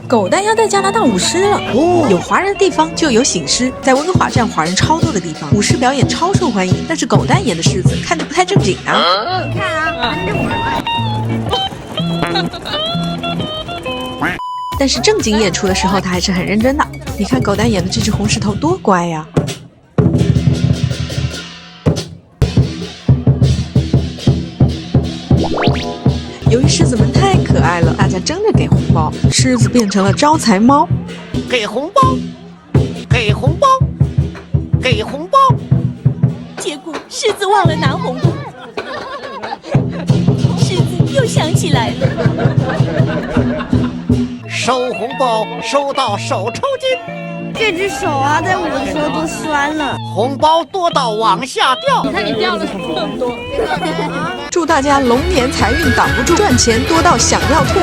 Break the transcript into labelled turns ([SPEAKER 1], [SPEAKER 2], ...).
[SPEAKER 1] 狗蛋要带加拿大舞狮了。有华人的地方就有醒狮，在温哥华这样华人超多的地方，舞狮表演超受欢迎。但是狗蛋演的狮子看着不太正经啊。
[SPEAKER 2] 你看啊，跟着我
[SPEAKER 1] 但是正经演出的时候，他还是很认真的。你看狗蛋演的这只红石头多乖呀！由于狮子们太可爱了，大家争着给红包，狮子变成了招财猫。
[SPEAKER 3] 给红包，给红包，给红包。
[SPEAKER 4] 结果狮子忘了拿红包，狮子又想起来了。
[SPEAKER 3] 收红包收到手抽筋，
[SPEAKER 2] 这只手啊，在舞的时候都酸了。
[SPEAKER 3] 红包多到往下掉。
[SPEAKER 4] 你看你掉了这么多。
[SPEAKER 1] 祝大家龙年财运挡不住，赚钱多到想要吐。